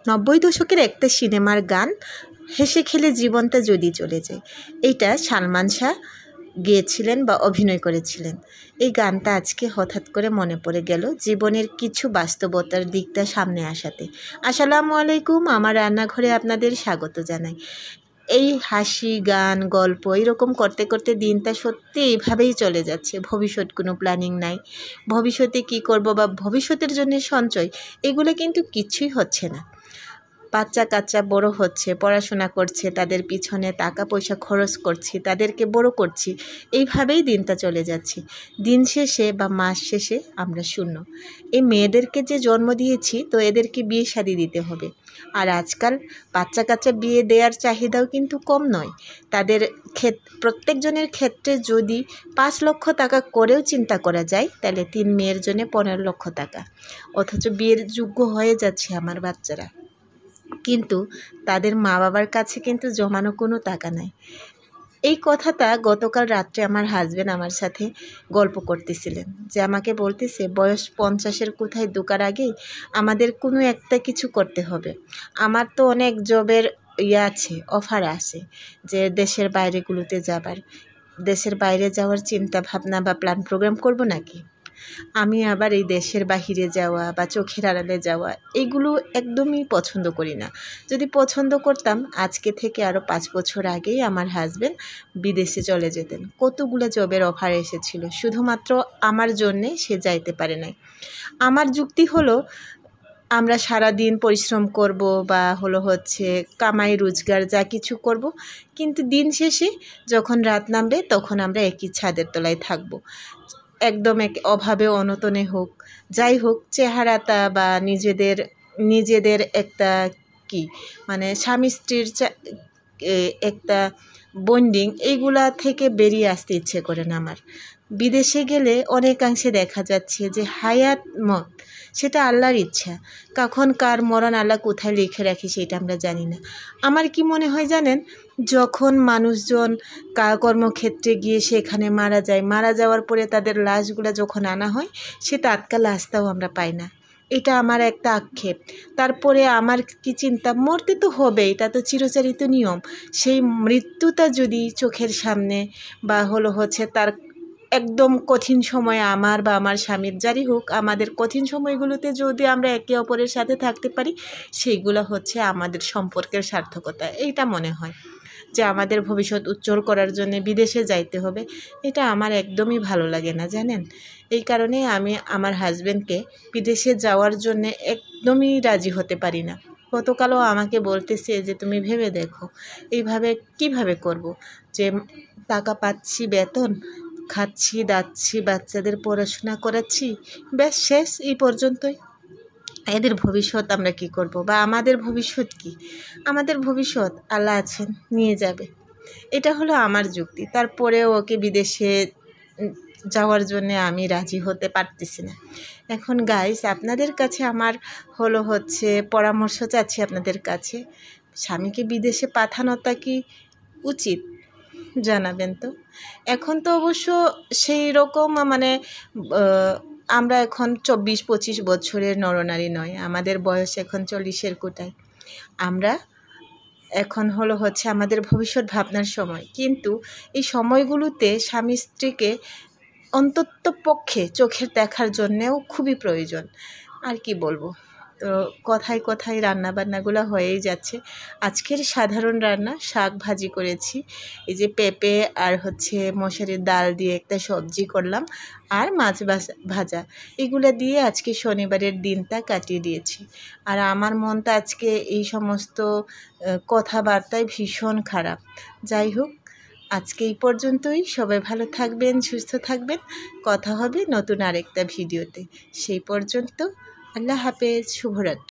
90 দশকের একটা সিনেমার গান, হেসে খেলে জীবনটা যদি চলে যায়। এইটা সালমান শাহ গেয়েছিলেন বা অভিনয় করেছিলেন। এই গানটা আজকে হঠাৎ করে মনে পড়ে গেল জীবনের কিছু বাস্তবতার দিকটা সামনে আসাতে। আসসালামু আলাইকুম, আমার রান্নাঘরে আপনাদের স্বাগত জানাই। এই হাসি, গান, গল্প এরকম করতে করতে দিনটা সত্যি এইভাবেই চলে যাচ্ছে। ভবিষ্যৎ কোনো প্ল্যানিং নাই। ভবিষ্যতে কি করব বা ভবিষ্যতের জন্য সঞ্চয়, এগুলো কিন্তু কিছুই হচ্ছে না। বাচ্চা কাচ্চা বড় হচ্ছে, পড়াশোনা করছে, তাদের পিছনে টাকা পয়সা খরচ করছি, তাদেরকে বড় করছি, এইভাবেই দিনটা চলে যাচ্ছে। দিন শেষে বা মাস শেষে আমরা শূন্য। এই মেয়েদেরকে যে জন্ম দিয়েছি, তো এদেরকে বিয়ে শাদী দিতে হবে। আর আজকাল বাচ্চা কাচ্চা বিয়ে দেওয়ার চাহিদাও কিন্তু কম নয়। তাদের প্রত্যেকজনের ক্ষেত্রে যদি 5 লক্ষ টাকা করেও চিন্তা করা যায়, তাহলে 3 মেয়ের জন্য 15 লক্ষ টাকা। অথচ বিয়ের যোগ্য হয়ে যাচ্ছে আমার বাচ্চারা, কিন্তু তাদের মা বাবার কাছে কিন্তু জমানো কোনো টাকা নাই। এই কথাটা গতকাল রাত্রে আমার হাজব্যান্ড আমার সাথে গল্প করতেছিলেন, যে আমাকে বলতেছে বয়স 50-এর কোথায় ঢোকার আগেই আমাদের কোনো একটা কিছু করতে হবে। আমার তো অনেক জবের আছে, অফার আছে, যে দেশের বাইরেগুলোতে যাবার। দেশের বাইরে যাওয়ার চিন্তা ভাবনা বা প্ল্যান প্রোগ্রাম করব নাকি? আমি আবার এই দেশের বাহিরে যাওয়া বা চোখের আড়ালে যাওয়া, এগুলো একদমই পছন্দ করি না। যদি পছন্দ করতাম, আজকে থেকে আরও 5 বছর আগেই আমার হাজব্যান্ড বিদেশে চলে যেতেন। কতগুলো জবের অফার এসেছিল, শুধুমাত্র আমার জন্যে সে যাইতে পারে নাই। আমার যুক্তি হলো, আমরা সারা দিন পরিশ্রম করব বা কামাই রোজগার যা কিছু করব, কিন্তু দিন শেষে যখন রাত নামবে তখন আমরা একই ছাদের তলায় থাকব। একদম অভাবে অনটনে হোক, যাই হোক, চেহারাটা বা নিজেদের একটা স্বামী স্ত্রীর একটা বন্ডিং, এইগুলা থেকে বেরিয়ে আসতে ইচ্ছে করে না আমার। বিদেশে গেলে অনেকাংশে দেখা যাচ্ছে যে হায়াত মত, সেটা আল্লাহর ইচ্ছা। কখন কার মরণ আল্লাহ কোথায় লিখে রাখি সেটা আমরা জানি না। আমার কি মনে হয় জানেন, যখন মানুষজন কর্মক্ষেত্রে গিয়ে সেখানে মারা যায়, মারা যাওয়ার পরে তাদের লাশগুলো যখন আনা হয়, সে টাটকা লাশটাও আমরা পাই না। এটা আমার একটা আক্ষেপ। তারপরে আমার কি চিন্তা, মরতে তো হবে, এটা তো চিরচারিত নিয়ম। সেই মৃত্যুটা যদি চোখের সামনে বা তার একদম কঠিন সময়, আমার বা আমার স্বামীর, যারই হোক, আমাদের কঠিন সময়গুলোতে যদি আমরা একে অপরের সাথে থাকতে পারি, সেইগুলো আমাদের সম্পর্কের সার্থকতা। এইটা মনে হয় যে আমাদের ভবিষ্যৎ উজ্জ্বল করার জন্য বিদেশে যাইতে হবে, এটা আমার একদমই ভালো লাগে না জানেন। এই কারণে আমি আমার হাজব্যান্ডকে বিদেশে যাওয়ার জন্য একদমই রাজি হতে পারি না। গতকালও আমাকে বলতেছে যে তুমি ভেবে দেখো, এইভাবে কিভাবে করব, যে টাকা পাচ্ছি, বেতন খাচ্ছি, দাচ্ছি, বাচ্চাদের পড়াশোনা করাচ্ছি, ব্যাস শেষ, এই পর্যন্তই। এদের ভবিষ্যৎ আমরা কি করব, বা আমাদের ভবিষ্যৎ কি? আমাদের ভবিষ্যৎ আল্লাহ আছেন, নিয়ে যাবে। এটা হলো আমার যুক্তি। তারপরেও ওকে বিদেশে যাওয়ার জন্য আমি রাজি হতে পারতেছি না। এখন গাইস, আপনাদের কাছে আমার পরামর্শ চাচ্ছি আপনাদের কাছে, স্বামীকে বিদেশে পাঠানোটা কি উচিত? জানাবেন তো। এখন তো অবশ্য সেই রকম আমরা এখন 24-25 বছরের নরনারী নয়, আমাদের বয়স এখন 40-এর কোটায়। আমরা এখন আমাদের ভবিষ্যৎ ভাবনার সময়, কিন্তু এই সময়গুলোতে স্বামী স্ত্রীকে অন্তত পক্ষে চোখের দেখার জন্যেও খুবই প্রয়োজন। আর কি বলবো, তো কথায় কথায় রান্নাবান্নাগুলো হয়েই যাচ্ছে। আজকের সাধারণ রান্না, শাক ভাজি করেছি, এই যে পেঁপে আর মশারির ডাল দিয়ে একটা সবজি করলাম, আর মাছ ভাজা, এগুলো দিয়ে আজকে শনিবারের দিনটা কাটিয়ে দিয়েছি। আর আমার মনটা আজকে এই সমস্ত কথাবার্তায় ভীষণ খারাপ। যাই হোক, আজকে এই পর্যন্তই। সবাই ভালো থাকবেন, সুস্থ থাকবেন। কথা হবে নতুন আরেকটা ভিডিওতে। সেই পর্যন্ত আল্লাহ হাফেজ, শুভরাত্রি।